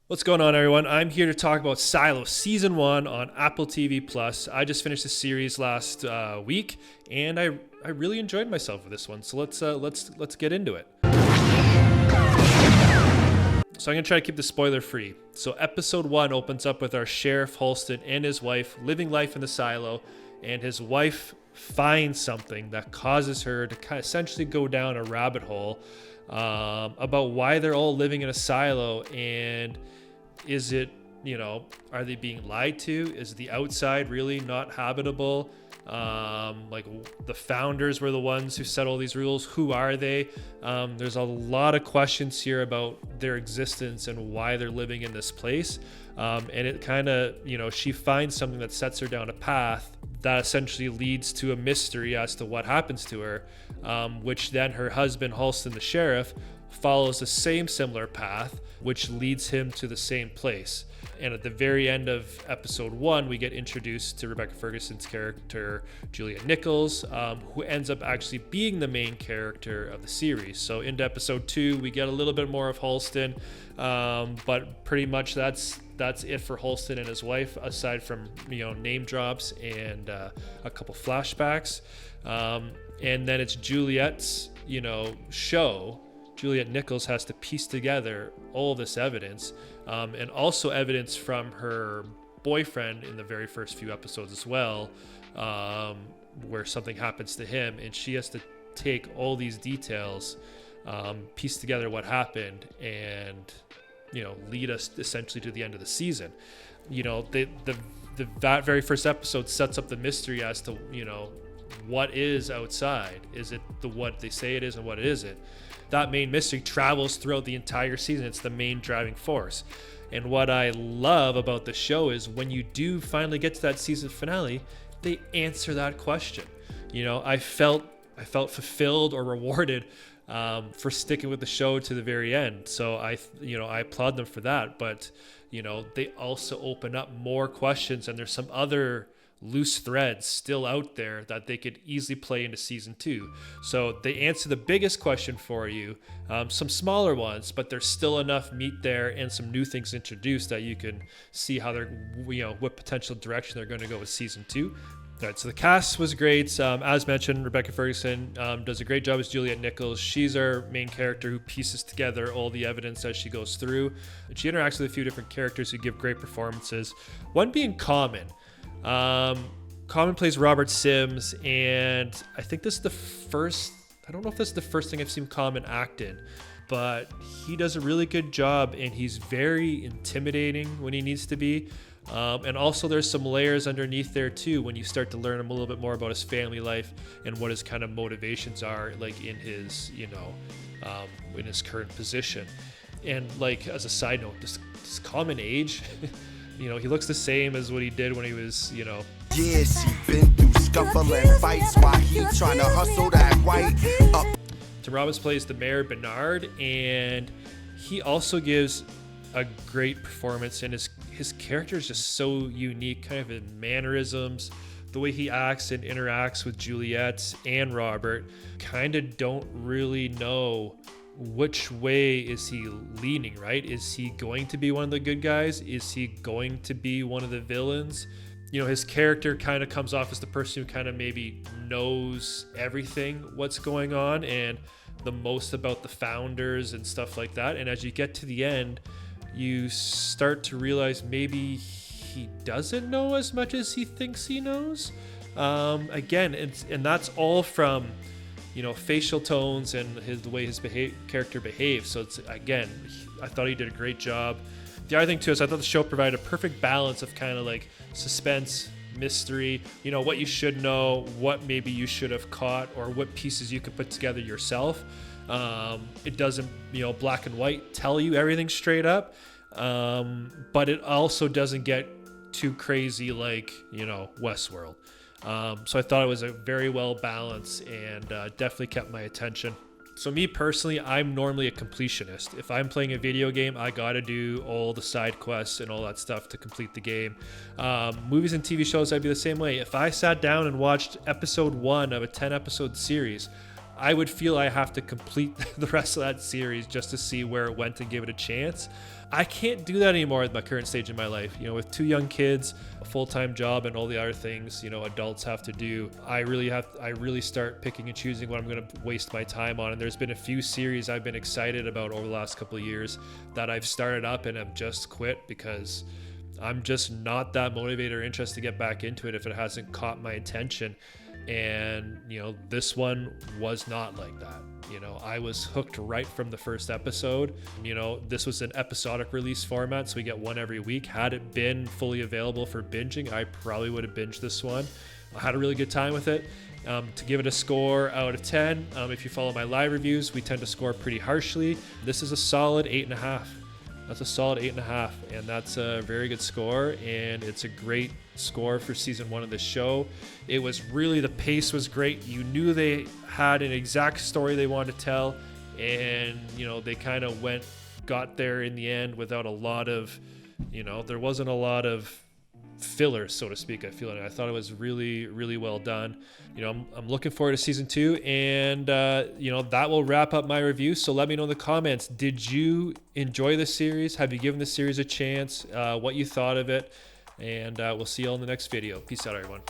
What's going on, everyone? I'm here to talk about Silo Season 1 on Apple TV Plus. I just finished the series last week, and I really enjoyed myself with this one. So let's get into it. So I'm going to try to keep this spoiler free. So episode 1 opens up with our Sheriff Halston and his wife living life in the silo, and his wife finds something that causes her to kind of essentially go down a rabbit hole about why they're all living in a silo, and is it, are they being lied to? Is the outside really not habitable? Like the founders were the ones who set all these rules. Who are they? There's a lot of questions here about their existence and why they're living in this place. And it kind of, she finds something that sets her down a path that essentially leads to a mystery as to what happens to her, which then her husband, Halston the sheriff, follows the same similar path, which leads him to the same place. And at the very end of episode 1, we get introduced to Rebecca Ferguson's character, Juliet Nichols, who ends up actually being the main character of the series. So into episode 2, we get a little bit more of Halston, but pretty much that's it for Halston and his wife, aside from name drops and a couple flashbacks. And then it's Juliet's show. Juliet Nichols has to piece together all this evidence, and also evidence from her boyfriend in the very first few episodes as well, where something happens to him, and she has to take all these details, piece together what happened, and lead us essentially to the end of the season. That very first episode sets up the mystery as to what is outside. Is it what they say it is and what it isn't? That main mystery travels throughout the entire season. It's the main driving force. And what I love about the show is when you do finally get to that season finale, they answer that question. I felt fulfilled or rewarded for sticking with the show to the very end. So I applaud them for that. But they also open up more questions, and there's some other loose threads still out there that they could easily play into season 2. So they answer the biggest question for you, some smaller ones, but there's still enough meat there and some new things introduced that you can see how they're, what potential direction they're going to go with season 2. All right, so the cast was great. As mentioned, Rebecca Ferguson does a great job as Juliet Nichols. She's our main character who pieces together all the evidence as she goes through. And she interacts with a few different characters who give great performances. One being Common. Common plays Robert Sims, and I think this is the first, I don't know if this is the first thing I've seen Common act in, but he does a really good job, and he's very intimidating when he needs to be. And also there's some layers underneath there too when you start to learn him a little bit more about his family life and what his kind of motivations are, like in his, in his current position. And like, as a side note, this Common age, he looks the same as what he did when he was, Yeah, she been through scuffling fights while he trying to hustle that white up. Tim Robbins plays the mayor, Bernard, and he also gives a great performance, and his character is just so unique, kind of in mannerisms, the way he acts and interacts with Juliet and Robert. Kind of don't really know which way is he leaning, right? Is he going to be one of the good guys? Is he going to be one of the villains? His character kind of comes off as the person who kind of maybe knows everything, what's going on, and the most about the founders and stuff like that. And as you get to the end, you start to realize maybe he doesn't know as much as he thinks he knows. Again, and that's all from facial tones and the way his character behaves. So it's, again, I thought he did a great job. The other thing too is I thought the show provided a perfect balance of kind of like suspense, mystery, what you should know, what maybe you should have caught, or what pieces you could put together yourself. It doesn't, black and white tell you everything straight up, but it also doesn't get too crazy like, Westworld. So I thought it was a very well balanced and definitely kept my attention. So me personally, I'm normally a completionist. If I'm playing a video game, I gotta do all the side quests and all that stuff to complete the game. Movies and TV shows, I'd be the same way. If I sat down and watched episode 1 of a 10 episode series, I would feel I have to complete the rest of that series just to see where it went and give it a chance. I can't do that anymore at my current stage in my life. You know, with 2 young kids, a full-time job, and all the other things, you know, adults have to do. I really start picking and choosing what I'm going to waste my time on. And there's been a few series I've been excited about over the last couple of years that I've started up and have just quit because I'm just not that motivated or interested to get back into it if it hasn't caught my attention. And, you know, this one was not like that. You know, I was hooked right from the first episode. You know, this was an episodic release format, so we get one every week. Had it been fully available for binging, I probably would have binged this one. I had a really good time with it. To give it a score out of 10, if you follow my live reviews, we tend to score pretty harshly. This is a solid 8.5. That's a solid 8.5, and that's a very good score, and it's a great score for season 1 of the show. It was really, the pace was great. You knew they had an exact story they wanted to tell, and, you know, they kind of got there in the end without a lot of, you know, there wasn't a lot of filler, so to speak. I thought it was really, really well done. You know, I'm looking forward to season 2, and you know, that will wrap up my review. So let me know in the comments, did you enjoy this series? Have you given this series a chance? What you thought of it? And we'll see you all in the next video. Peace out, everyone.